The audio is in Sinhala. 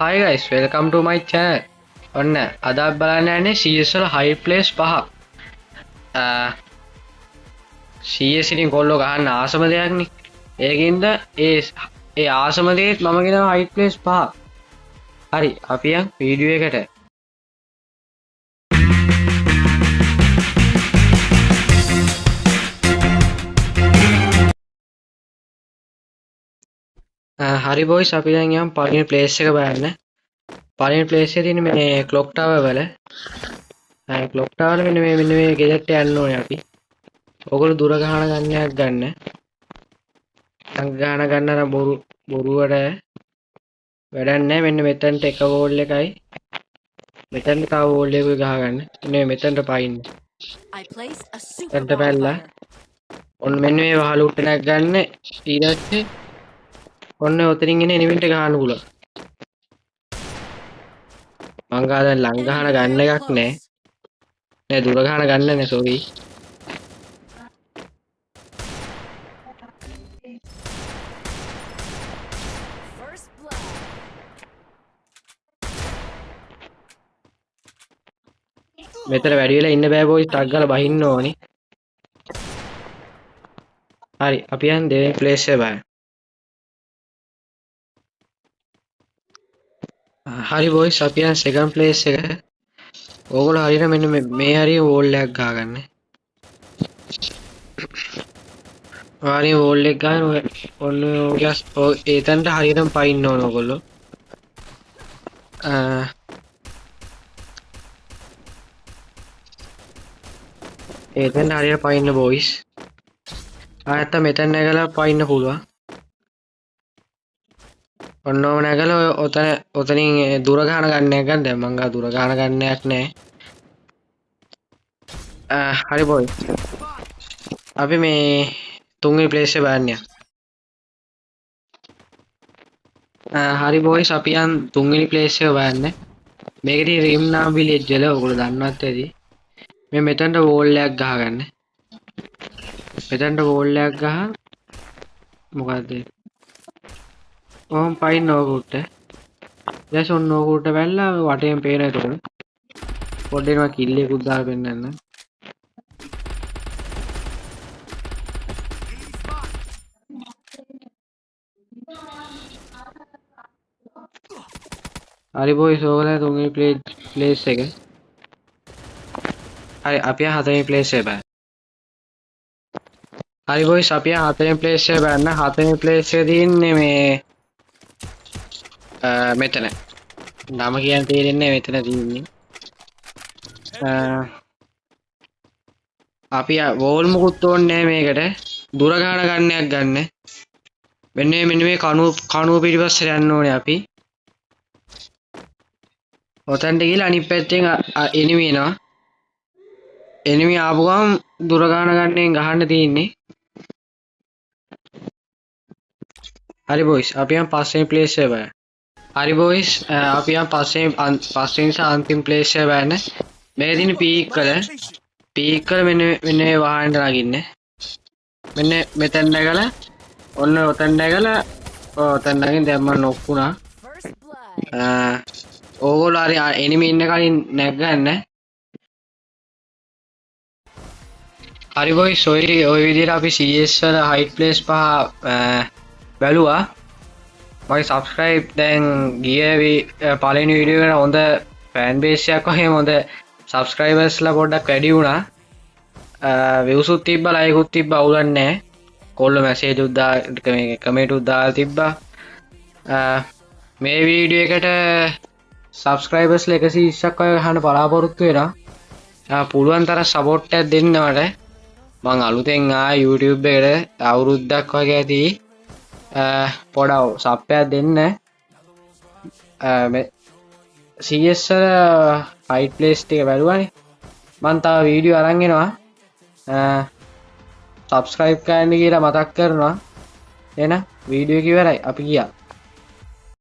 Hi guys, welcome to my channel. ඔන්න අද අපි බලන්න යන්නේ CS වල high place 5. CS ඉතින් කොල්ලෝ ගහන්න ආසම දෙයක් නේ. ඒකින්ද ඒ ආසම දෙයත් මම කියනවා high place 5. හරි, අපි යන් වීඩියෝ එකට. හරි boys, අපි දැන් යන් පළවෙනි place එක බලන්න. පළවෙනි place එකේ තියෙන මේ clock tower වල clock tower වල මෙන්න මේ ගෙදරට යන්න ඕනේ අපි. ඔයගොල්ලෝ දුර ගහන ගන්නයක් ගන්න. ගන්න නම් බොරුවට වැඩක් නැහැ. මෙන්න මෙතනට එක වෝල් එකයි. මෙතනට තව වෝල් එකක් ගහගන්න. මෙන්න මෙතනට පයින්න. මෙතනට පැල්ලා. ඔන්න මෙන්න මේ වහල උට්ටනක් ගන්න. ඊට පස්සේ ඔන්න ඔතනින් එන එනිමිට ගහන්න පුළුවන්. මං ගා දැන් ලං ගහන ගන්න එකක් නැහැ. නෑ දුර ගහන ගන්න නැහැ, සෝරි. මෙතන වැඩි වෙලා ඉන්න බෑ බෝයි, ටක් ගාලා බහින්න ඕනි. හරි, අපි යන් දෙවෙනි ප්ලේස් එක බලන්න. හරි බෝයිස්, අපි යන් සෙකන්ඩ් ප්ලේස් එක. ඕගොල්ලෝ හරියට මෙන්න මේ හරිය වෝල් එකක් ගහගන්න. හරිය වෝල් එක ගන්න ඔන්න ඔය එතනට හරියටම පයින්න ඕන ඕගොල්ලෝ. එතන හරියට පයින්න බෝයිස්. ආයෙත් මෙතන නැගලා පයින්න පුළුවන්. ඔන්නෝම නැගලා ඔතනින් දුර ගහන ගන්නයක් ගන්න. දැන් මං ගා දුර ගහන ගන්නයක් නැහැ. හරි බෝයිස්, අපි මේ තුන්වෙනි ප්ලේස් එක බලන්න යන්න. හරි බෝයිස්, අපි යන් තුන්වෙනි ප්ලේස් එක බලන්න. මේකේ රිම් නාම විලේජ් වල ඔයගොල්ලෝ දන්නවත් ඇති. මේ මෙතනට වෝල් එකක් ගහගන්න. මෙතනට වෝල් එකක් ගහන් මොකද්ද? ඔහොම පයින් ඕකුට. දැන් ඔන්න ඕකුට වැල්ලා වටේම පේන එතකොට. පොඩ්ඩේ මම කිල් එකකුත් දාලා පෙන්නන්න. හරි බෝයිස්, ඕගොල්ලෝ තුන්වෙනි ප්ලේස් එක. හරි, අපි හතරවෙනි ප්ලේස් එක බලන්න. හරි බෝයිස්, අපි හතරවෙනි ප්ලේස් එක බලන්න. හතරවෙනි ප්ලේස් එක තියෙන්නේ මේ මෙතන. නම කියන්න තේරෙන්නේ මෙතන තියෙන්නේ. අපි වෝල් මුකුත් ඕනේ මේකට. දුර ගහන ගන්නයක් ගන්න. මෙන්න මේ කණුව පිටිපස්සට යන්න ඕනේ අපි. ඔතනට ගිහලා අනිත් පැත්තෙන් එනිමි එනවා. එනිමි ආපු ගමන් දුර ගහන ගන්නෙන් ගහන්න තියෙන්නේ. හරි බෝයිස්, අපි යන් පස්වෙනි ප්ලේස් එක බලන්න. හරි බෝයිස්, අපි යන් පස්වෙනි අන්තිම ප්ලේස් එක බලන්න. මේ තියෙන පීක් කල මෙන්න මේ වාහනට නගින්න. මෙන්න මෙතන නැගලා ඔන්න ඔතන නැගලා ඔතන නැගින් දැන් මම නොක් වුණා. ඕගොල්ලෝ හරි එනිමි ඉන්න කලින් නැග්ගන්න. හරි බෝයිස්, ඔය විදිහට අපි CS වල හයිට් ප්ලේස් 5 බැලුවා. මගේ සබ්ස්ක්‍රයිබ් දැන් ගිය පළවෙනි වීඩියෝ එකට හොඳ ෆෑන් බේස් එකක් වගේම හොඳ සබ්ස්ක්‍රයිබර්ස්ලා පොඩ්ඩක් වැඩි වුණා. views උත් තිබ්බා, ලයික් උත් තිබ්බා, අවුලක් නැහැ. කොල්ලෝ මැසේජ් උත් දාලා කමෙන්ට් උත් දාලා තිබ්බා. මේ වීඩියෝ එකට සබ්ස්ක්‍රයිබර්ස්ලා 120ක් වගේ ගහන්න බලාපොරොත්තු වෙනවා. පුළුවන් තරම් සපෝට් එකක් දෙන්න මට. මං අලුතෙන් ආයේ YouTube එකට අවුරුද්දක් වගේ ඇති. පොඩ සබ් එකක් දෙන්න. CS වල හයිට් ප්ලේස් ටික බලුවානේ. මං තව වීඩියෝ අරන් එනවා. සබ්ස්ක්‍රයිබ් කරන්න කියලා මතක් කරනවා. එහෙනම් වීඩියෝ එක ඉවරයි. අපි ගියා.